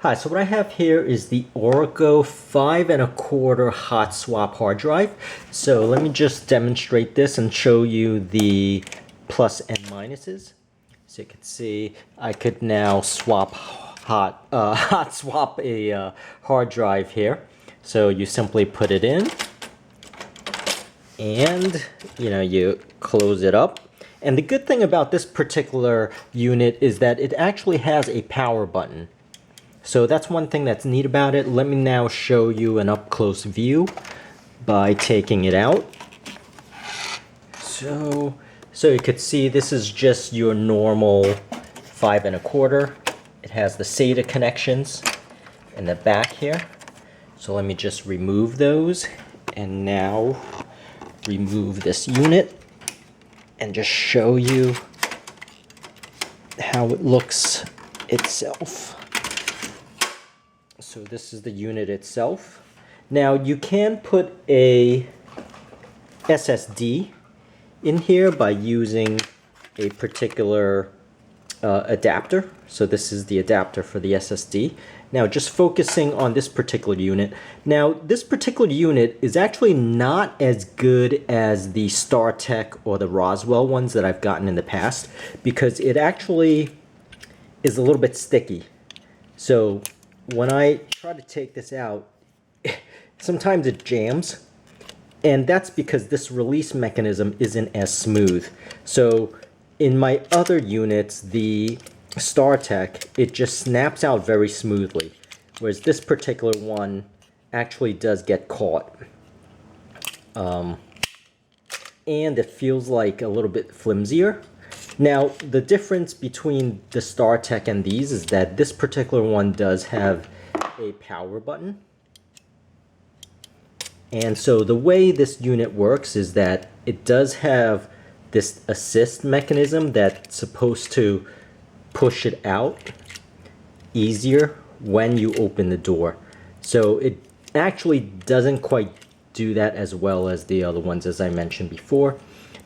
Hi, so what I have here is the Orico 5 1/4 hot swap hard drive. So let me just demonstrate this and show you the plus and minuses. So you can see I could now swap hot swap a hard drive here. So you simply put it in and you close it up. And the good thing about this particular unit is that it actually has a power button. So that's one thing that's neat about it. Let me now show you an up-close view by taking it out. So you could see this is just your normal 5 1/4. It has the SATA connections in the back here. So let me just remove those and now remove this unit and just show you how it looks itself. So this is the unit itself. Now you can put a SSD in here by using a particular adapter. So this is the adapter for the SSD. Now just focusing on this particular unit. Now this particular unit is actually not as good as the StarTech or the Roswell ones that I've gotten in the past because it actually is a little bit sticky. So when I try to take this out, sometimes it jams, and that's because this release mechanism isn't as smooth. So in my other units, the StarTech, it just snaps out very smoothly, whereas this particular one actually does get caught. And it feels like a little bit flimsier. Now, the difference between the StarTech and these is that this particular one does have a power button. And so the way this unit works is that it does have this assist mechanism that's supposed to push it out easier when you open the door. So it actually doesn't quite do that as well as the other ones, as I mentioned before.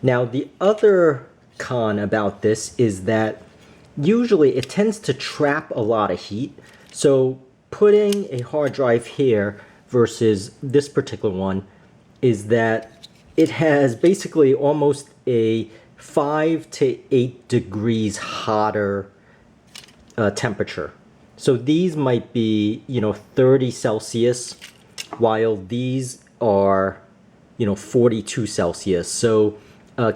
Now, the other con about this is that usually it tends to trap a lot of heat. So putting a hard drive here versus this particular one is that it has basically almost a 5 to 8 degrees hotter temperature. So these might be 30 Celsius while these are 42 Celsius. So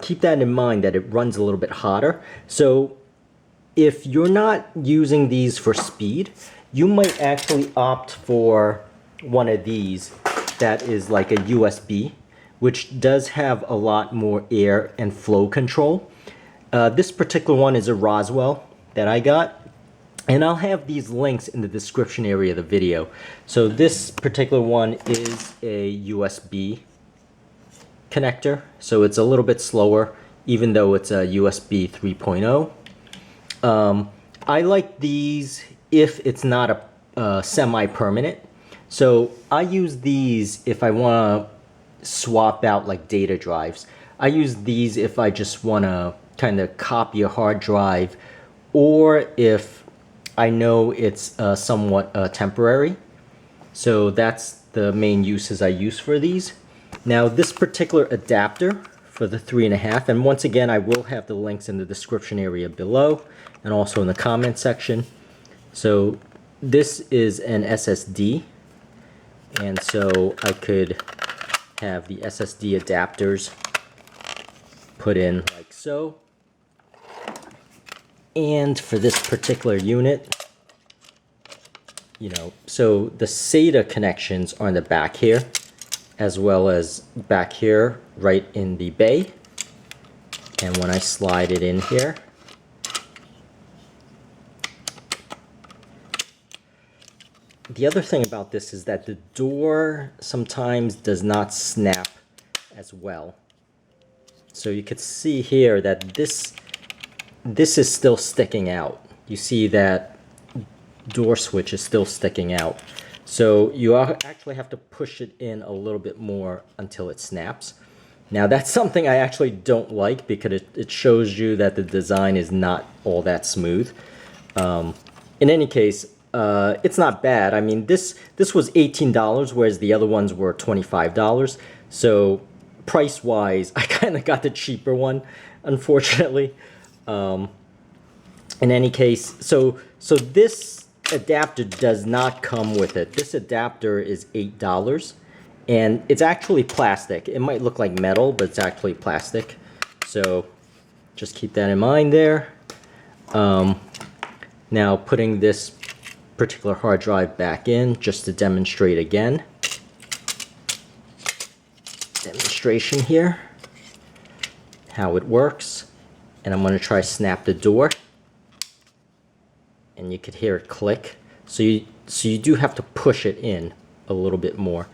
keep that in mind that it runs a little bit hotter. So if you're not using these for speed, you might actually opt for one of these that is like a USB, which does have a lot more air and flow control. This particular one is a Roswell that I got, and I'll have these links in the description area of the video. So this particular one is a USB connector, so it's a little bit slower even though it's a USB 3.0. I like these if it's not a semi-permanent. So I use these if I want to swap out like data drives. I use these if I just want to kind of copy a hard drive, or if I know it's somewhat temporary. So that's the main uses I use for these. Now this particular adapter for the 3 1/2, and once again I will have the links in the description area below and also in the comment section. So this is an SSD, and so I could have the SSD adapters put in like so. And for this particular unit, so the SATA connections are in the back here, as well as back here right in the bay. And when I slide it in here, the other thing about this is that the door sometimes does not snap as well. So you could see here that this is still sticking out. You see that door switch is still sticking out. So you actually have to push it in a little bit more until it snaps. Now that's something I actually don't like because it shows you that the design is not all that smooth. In any case, it's not bad. I mean, this was $18, whereas the other ones were $25. So price-wise, I kind of got the cheaper one, unfortunately. In any case, so this adapter does not come with it. This adapter is $8, and it's actually plastic. It might look like metal, but it's actually plastic. So just keep that in mind there. Now putting this particular hard drive back in, just to demonstrate again. Demonstration here, how it works. And I'm going to try snap the door. And you could hear it click. So you do have to push it in a little bit more.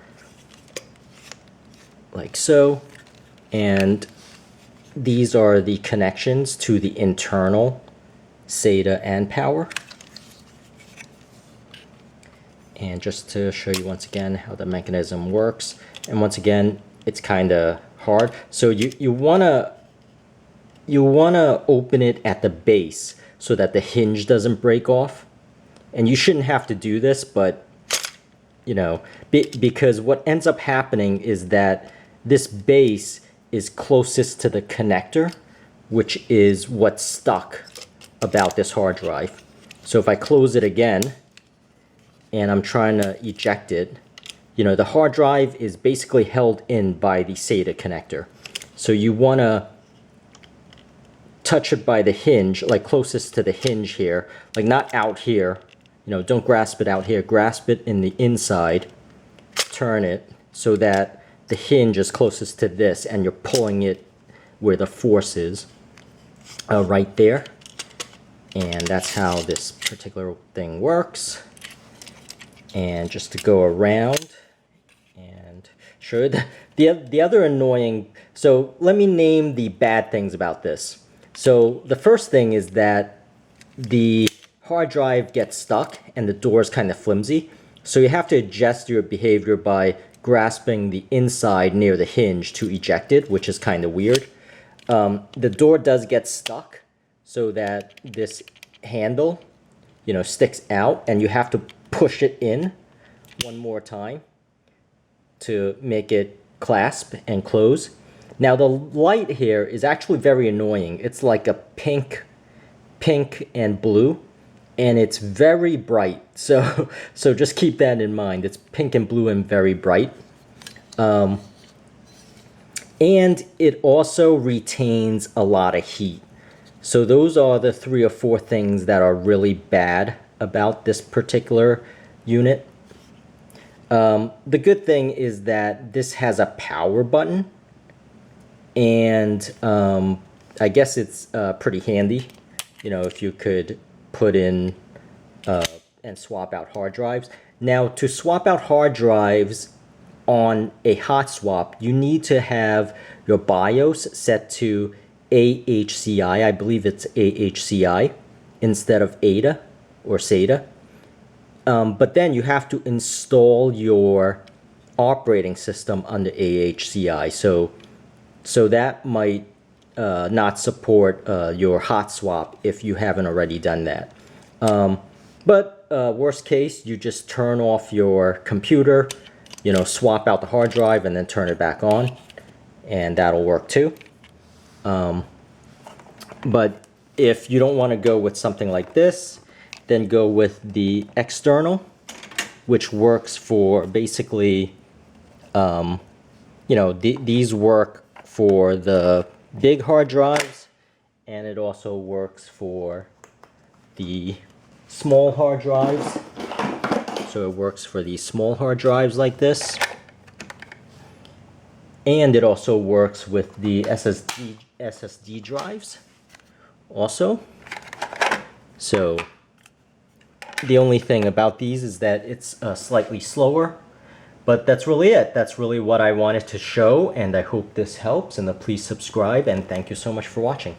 Like so. And these are the connections to the internal SATA and power. And just to show you once again how the mechanism works. And once again, it's kind of hard. So you wanna open it at the base so that the hinge doesn't break off. And you shouldn't have to do this, but you know, because what ends up happening is that this base is closest to the connector, which is what's stuck about this hard drive. So if I close it again and I'm trying to eject it, you know, the hard drive is basically held in by the SATA connector. So you want to touch it by the hinge, like closest to the hinge here, like not out here. You know, don't grasp it out here, grasp it in the inside, turn it so that the hinge is closest to this and you're pulling it where the force is, right there. And that's how this particular thing works. And just to go around and show you the other annoying, so let me name the bad things about this. So the first thing is that the hard drive gets stuck and the door is kind of flimsy. So you have to adjust your behavior by grasping the inside near the hinge to eject it, which is kind of weird. The door does get stuck so that this handle, you know, sticks out, and you have to push it in one more time to make it clasp and close. Now the light here is actually very annoying. It's like a pink and blue, and it's very bright. So just keep that in mind. It's pink and blue and very bright. And it also retains a lot of heat. So those are the 3 or 4 things that are really bad about this particular unit. The good thing is that this has a power button, and I guess it's pretty handy, you know, if you could put in and swap out hard drives. Now, to swap out hard drives on a hot swap, you need to have your BIOS set to AHCI. I believe it's AHCI instead of ADA or SATA. But then you have to install your operating system under AHCI. So that might not support your hot swap if you haven't already done that. But worst case, you just turn off your computer, you know, swap out the hard drive and then turn it back on, and that'll work too. But if you don't want to go with something like this, then go with the external, which works for basically, you know, these work for the big hard drives, and it also works for the small hard drives. So it works for these small hard drives like this. And it also works with the SSD drives also. So the only thing about these is that it's slightly slower, but that's really it. That's really what I wanted to show, and I hope this helps, and please subscribe, and thank you so much for watching.